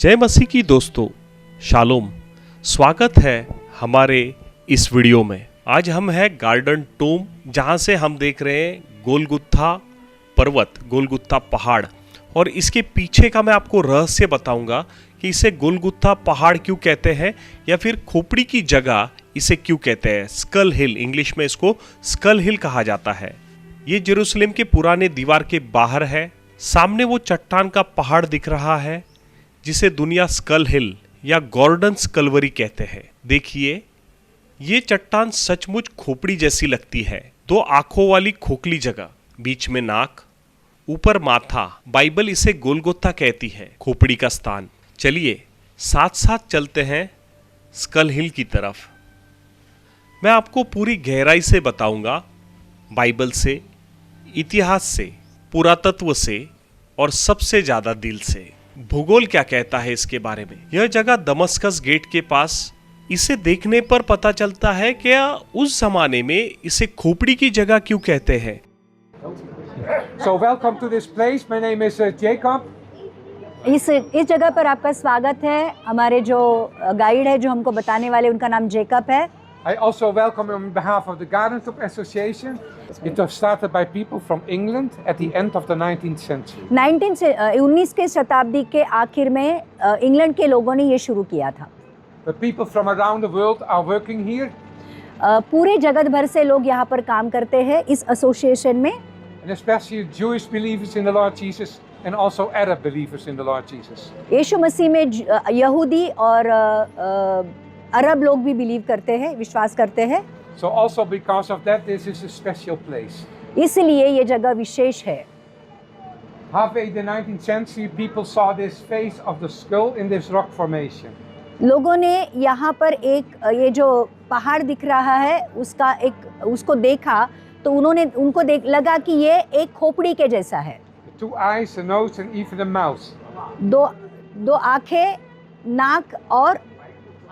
जय मसीह की दोस्तों, शालोम। स्वागत है हमारे इस वीडियो में। आज हम हैं गार्डन टोम, जहां से हम देख रहे हैं गोलगुत्था पर्वत, गोलगुत्था पहाड़। और इसके पीछे का मैं आपको रहस्य बताऊंगा कि इसे गोलगुत्था पहाड़ क्यों कहते हैं, या फिर खोपड़ी की जगह इसे क्यों कहते हैं। स्कल हिल, इंग्लिश में इसको स्कल हिल कहा जाता है। ये जेरूशलेम के पुराने दीवार के बाहर है। सामने वो चट्टान का पहाड़ दिख रहा है जिसे दुनिया स्कल हिल या गॉर्डन स्कलवरी कहते हैं। देखिए, ये चट्टान सचमुच खोपड़ी जैसी लगती है। दो आंखों वाली खोखली जगह, बीच में नाक, ऊपर माथा। बाइबल इसे गोलगोथा कहती है, खोपड़ी का स्थान। चलिए साथ साथ चलते हैं स्कल हिल की तरफ। मैं आपको पूरी गहराई से बताऊंगा, बाइबल से, इतिहास से, पुरातत्व से और सबसे ज्यादा दिल से। भूगोल क्या कहता है इसके बारे में। यह जगह दमस्कस गेट के पास। इसे देखने पर पता चलता है कि उस जमाने में इसे खोपड़ी की जगह क्यों कहते हैं। So welcome to this place. My name is Jacob. इस जगह पर आपका स्वागत है। हमारे जो गाइड है, जो हमको बताने वाले, उनका नाम जेकब है। I also welcome on behalf of the Garden Club Association. It was started by people from England at the end of the 19th century. 19वीं शताब्दी के आखिर में इंग्लैंड के लोगों ने ये शुरू किया था। The people from around the world are working here. पूरे जगत भर से लोग यहाँ पर काम करते हैं इस एसोसिएशन में। And especially Jewish believers in the Lord Jesus and also Arab believers in the Lord Jesus. यीशु मसीह में यहूदी और अरब लोग भी बिलीव करते हैं, विश्वास करते हैं। So also because of that, this is a special place. इसलिए ये जगह विशेष है। Halfway the 19th century, people saw this face of the skull in this rock formation. लोगों ने यहाँ पर एक ये जो पहाड़ दिख रहा है उसको देखा, तो उनको लगा कि ये एक खोपड़ी के जैसा है। The 2 eyes, the nose and even the mouth. दो आंखें, नाक और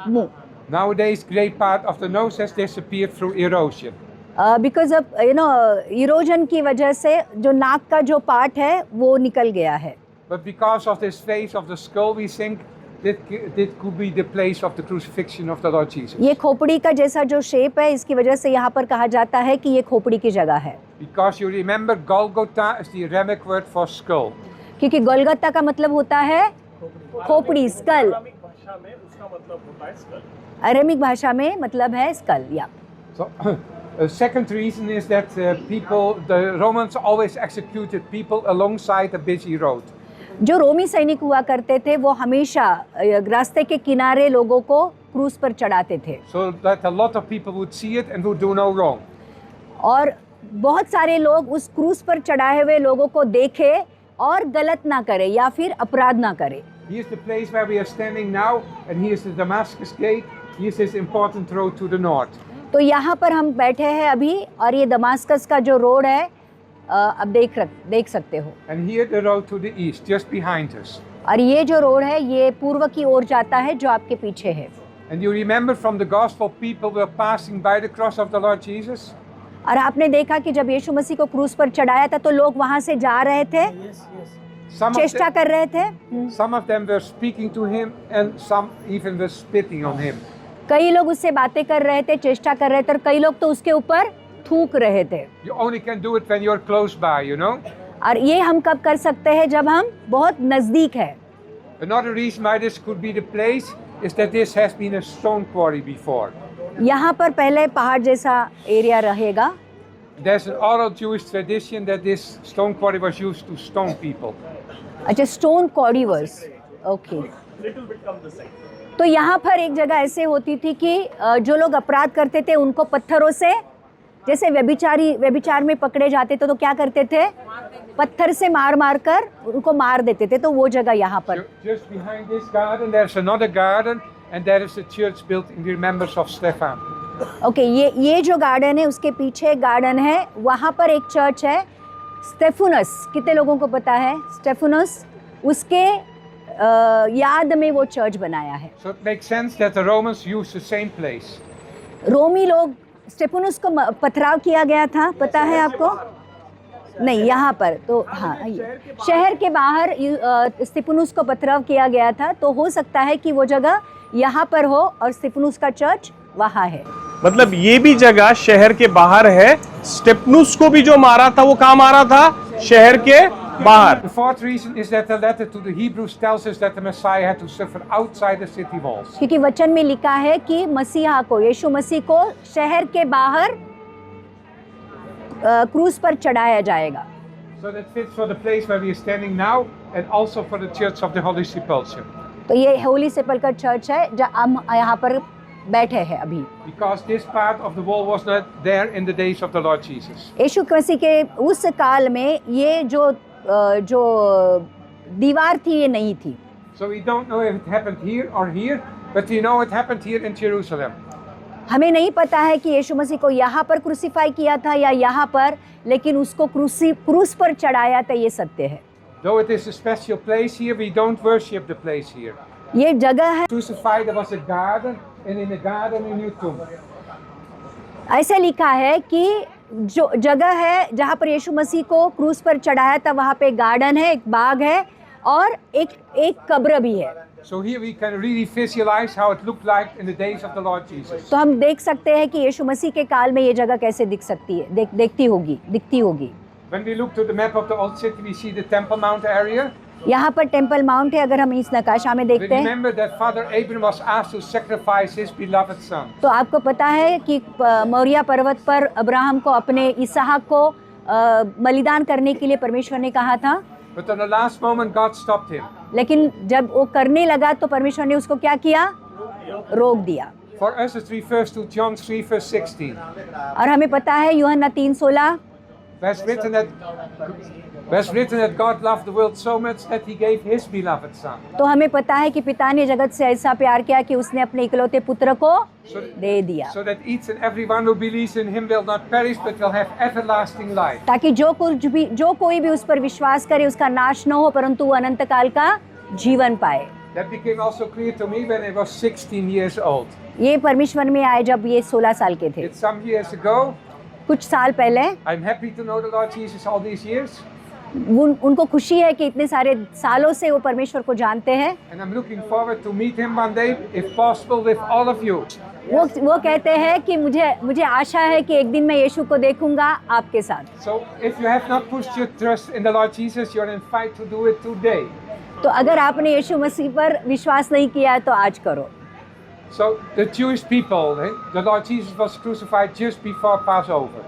मुंह। Nowadays, great part of the nose has disappeared through erosion. Because of erosion की वजह से जो नाक का जो पार्ट है वो निकल गया है। But because of this face of the skull, we think that could be the place of the crucifixion of the Lord Jesus. ये खोपड़ी का जैसा जो शेप है, इसकी वजह से यहाँ पर कहा जाता है कि ये खोपड़ी की जगह है। Because you remember, Golgotha is the Aramaic word for skull. क्योंकि गोलगत्ता का मतलब होता है खोपड़ी, स्कल। अरेमिक भाषा में मतलब है स्कल, या। So, a second reason is that the Romans always executed people alongside a busy road. जो रोमी सैनिक हुआ करते थे, वो हमेशा रास्ते के किनारे लोगों को क्रूस पर चढ़ाते थे। So that a lot of people would see it and would do no wrong. और बहुत सारे लोग उस क्रूस पर चढ़ाए हुए लोगों को देखे और गलत ना करे या फिर अपराध ना करे। Here's the place where we are standing now, and here's the Damascus gate. Here's this important road to the north. तो यहाँ पर हम बैठे हैं अभी, और ये दमास्कस का जो रोड है, अब देख सकते हो। And here the road to the east, just behind us. और ये जो रोड है, ये पूर्व की ओर जाता है, जो आपके पीछे है। And you remember from the gospel, people were passing by the cross of the Lord Jesus. और आपने देखा कि जब यीशु मसीह को क्रूस पर चढ़ाया था, तो लोग वहाँ से जा रहे थे, चेष्टा कर रहे थे। Some of them were speaking to him, and some even were spitting on him. कई लोग उससे बातें कर रहे थे, चेष्टा कर रहे थे, और कई लोग तो उसके ऊपर थूक रहे थे। You only can do it when you're close by, you know. और ये हम कब कर सकते हैं? जब हम बहुत नजदीक है। Another reason why this could be the place is that this has been a stone quarry before. यहाँ पर पहले पहाड़ जैसा एरिया रहेगा। There's an oral Jewish tradition that this stone quarry was used to stone people. अच्छा, stone क्वारीवर्स, okay. तो यहाँ पर एक जगह ऐसे होती थी कि जो लोग अपराध करते थे, उनको पत्थरों से, जैसे व्यभिचार में पकड़े जाते थे, तो क्या करते थे? पत्थर से मार कर उनको मार देते थे। तो वो जगह यहाँ पर। Just behind this garden, there's another garden, and there is a church built in remembrance of Stephan. Okay, ये जो गार्डन है, उसके पीछे एक गार्डन है, वहाँ पर एक चर्च है, स्टेफनस। कितने लोगों को पता है स्टेफनस? उसके याद में वो चर्च बनाया है। So it makes sense that the Romans used the same place. रोमी लोग, स्टेफनस को पथराव किया गया था, पता है आपको? नहीं यहाँ पर तो हाँ शहर के बाहर स्तिफनुस को पथराव किया गया था, तो हो सकता है कि वो जगह यहाँ पर हो और स्तिफनुस का चर्च वहाँ है। मतलब ये भी जगह शहर के बाहर है। स्टेफनुस को भी जो मारा था वो कहाँ मारा था? शहर के बाहर। The fourth reason is that the letter to the Hebrews tells us that the Messiah had to suffer outside the city walls. क्योंकि वचन में लिखा है कि मसीहा को, यीशु मसीह को शहर के बाहर क्रूस पर चढ़ाया जाएगा। So that fits for the place where we are standing now and also for the Church of the Holy Sepulchre. तो ये होली सेपल्कर चर्च है जहाँ हम यहाँ पर बैठे हैं अभी। Because this part of the wall was not there in the days of the Lord Jesus. यीशु मसीह के उस काल में ये जो दीवार थी ये नहीं थी। So we don't know if it happened here or here, but we know it happened here in Jerusalem. हमें नहीं पता है कि यीशु मसीह को यहाँ पर क्रूसीफाई किया था या यहाँ पर, लेकिन उसको क्रूस पर चढ़ाया था, ये सत्य है। Though it is a special place here, we don't worship the place here. ये जगह है, Crucified, there was a garden, and in the garden a new tomb. ऐसे लिखा है कि जो जगह है जहाँ पर यीशु मसीह को क्रूस पर चढ़ाया था वहाँ पे गार्डन है, एक बाग है और एक कब्र भी है। So here we can really visualize how it looked like in the days of the Lord Jesus. तो हम देख सकते हैं कि यीशु मसीह के काल में ये जगह कैसे दिख सकती है, दिखती होगी। When we look to the map of the old city, we see the Temple Mount area. यहाँ पर टेम्पल माउंट है, अगर हम इस नकाशा में We देखते हैं remember that Father Abraham was asked to sacrifice his beloved son. तो आपको पता है कि मोरिया पर्वत पर अब्राहम को अपने इसहाक को बलिदान करने के लिए परमेश्वर ने कहा था, But on the last moment, God stopped him. लेकिन जब वो करने लगा तो परमेश्वर ने उसको क्या किया? रोक दिया। For us, it refers to John 3, verse 16. और हमें पता है यूहन्ना 3:16 Where's written that God loved the world so much that he gave his beloved son. तो हमें पता है कि पिता ने जगत से ऐसा प्यार किया कि उसने अपने इकलौते पुत्र को दे दिया, So that each and every one who believes in him will not perish but will have everlasting life. ताकि जो कोई भी उस पर विश्वास करे उसका नाश न हो परंतु वो अनंत काल का जीवन पाए। That became also clear to me when I was 16 years old. ये परमेश्वर में आए जब ये 16 साल के थे, It's some years ago. कुछ साल पहले। I'm happy to know the Lord Jesus all these years. उनको खुशी है कि इतने सारे सालों से वो परमेश्वर को जानते हैं। And I'm looking forward to meet him one day, if possible, with all of you. वो कहते हैं कि मुझे आशा है कि एक दिन मैं यीशु को देखूंगा आपके साथ। So if you have not pushed your trust in the Lord Jesus, you're invited to do it today. तो अगर आपने यीशु मसीह पर विश्वास नहीं किया है तो आज करो। So the Jewish people, the Lord Jesus was crucified just before Passover.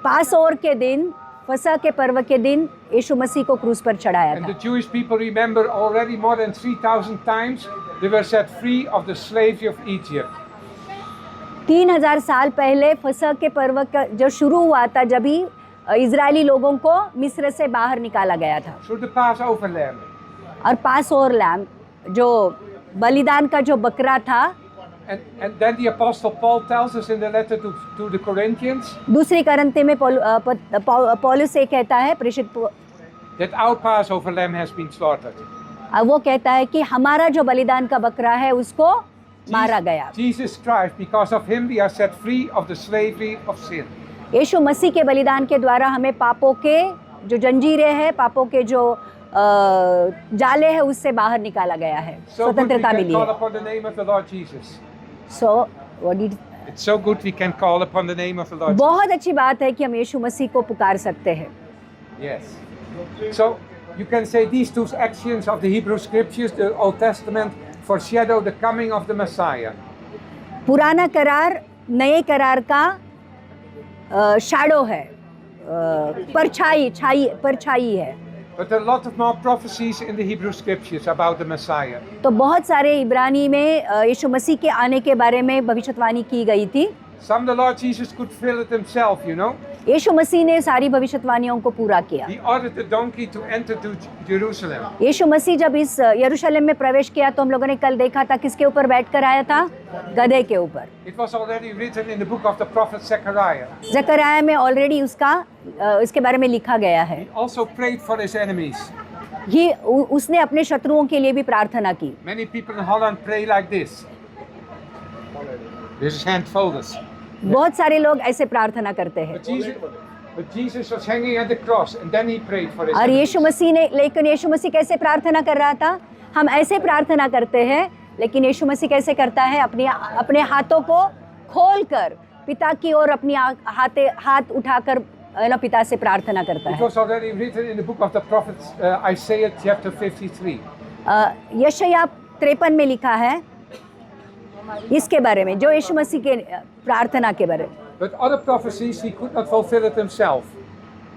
Passover के दिन, फसह के पर्व के दिन यीशु मसीह को क्रूस पर चढ़ाया And था। the Jewish people remember already more than 3,000 times they were set free of the slavery of Egypt. 3000 साल पहले फसह के पर्व का जो शुरू हुआ था, जब ही इजरायली लोगों को मिस्र से बाहर निकाला गया था। Through the Passover lamb. और पासोवर लैम्ब जो बलिदान का जो बकरा था, And then the Apostle Paul tells us in the letter to the Corinthians दूसरी करंथे में पौलुस ये कहता है, प्रेषित that our Passover lamb has been slaughtered. वो कहता है कि हमारा जो बलिदान का बकरा है उसको मारा गया। Jesus Christ, because of him we are set free of the slavery of sin. यीशु मसीह के बलिदान के द्वारा हमें पापों के जो जंजीरें हैं, पापों के जो जाले हैं, उससे बाहर निकाला गया है, So good we स्वतंत्रता can मिली call है। upon the name of the Lord Jesus. It's It's so good we can call upon the name of the Lord बहुत अच्छी बात है कि हम यीशु मसीह को पुकार सकते हैं। Jesus. Yes. So you can say these two actions of the Hebrew Scriptures, the Old Testament, foreshadow the coming of the Messiah. पुराना करार नए करार का शैडो है, परछाई है। But there are a lot of more prophecies in the Hebrew Scriptures about the Messiah. तो बहुत सारे इब्रानी में यीशु मसीह के आने के बारे में भविष्यवाणी की गई थी। Some the Lord Jesus could fill it himself, you know. यीशु मसीह ने सारी भविष्यवाणियों को पूरा किया। He ordered the donkey to enter to Jerusalem. यीशु मसीह जब इस यरूशलेम में प्रवेश किया तो हम लोगों ने कल देखा था किसके ऊपर बैठकर आया था? गधे के ऊपर। It was already written in the book of the prophet Zechariah. Zakaria में ऑलरेडी इसके बारे में लिखा गया है। He also prayed for his enemies. उसने अपने शत्रुओं के लिए भी प्रार्थना की। Many people in Holland pray like this. With his hand folded. बहुत सारे लोग ऐसे प्रार्थना करते हैं। But But Jesus was hanging at the cross and then he prayed for his और enemies. यीशु मसीह ने, लेकिन यीशु मसीह कैसे प्रार्थना कर रहा था? हम ऐसे प्रार्थना करते हैं, लेकिन यीशु मसीह कैसे करता है? अपने हाथों को खोलकर पिता की ओर अपनी हाथ उठाकर पिता से प्रार्थना करता It है। was already written in the book of the prophet Isaiah chapter 53. यशायाह 53 में लिखा है इसके बारे में, जो यीशु मसीह के प्रार्थना के बारे में। But other prophecies he could not fulfill it himself.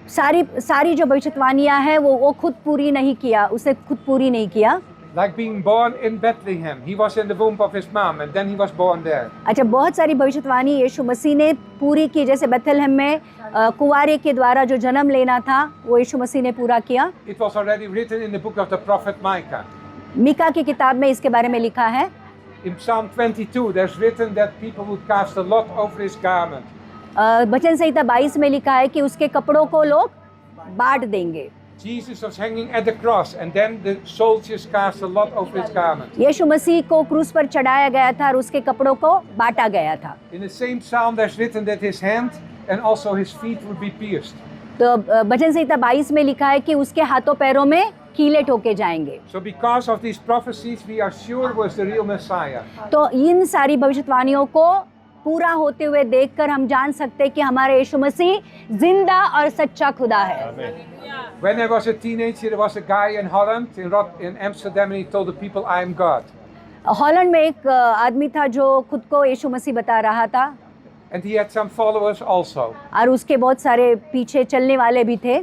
सारी जो भविष्यवाणियां हैं वो खुद पूरी नहीं किया, उसने खुद पूरी नहीं किया। Like being born in Bethlehem. He was in the womb of his mom and then he was born there. अच्छा, बहुत सारी भविष्यवाणी यीशु मसीह ने पूरी की, जैसे बेथलेहम में कुंवारे के द्वारा जो जन्म लेना था वो यीशु मसीह ने पूरा किया। It was already written in the book of the prophet Micah. Mika की किताब में इसके बारे में लिखा है। In Psalm 22 there's written that people would cast a lot over his garment. वचन संहिता 22 में लिखा है कि उसके कपड़ों को लोग बांट देंगे। Jesus was hanging at the cross and then the soldiers cast a lot over his garment. यीशु मसीह को क्रूस पर चढ़ाया गया था और उसके कपड़ों को बांटा गया था। In the same psalm there's written that his hand and also his feet would be pierced. तो वचन संहिता 22 में लिखा है कि उसके हाथों पैरों में कीले ठोके जाएंगे। So because of these prophecies we are sure was the real Messiah. तो इन सारी भविष्यवाणियों को पूरा होते हुए देखकर हम जान सकते हैं कि हमारे यीशु मसीह जिंदा और सच्चा खुदा है। When I was a teenager there was a guy in Holland in Amsterdam and he told the people I am God. Holland में एक आदमी था जो खुद को यीशु मसीह बता रहा था And he had some followers also. और उसके बहुत सारे पीछे चलने वाले भी थे।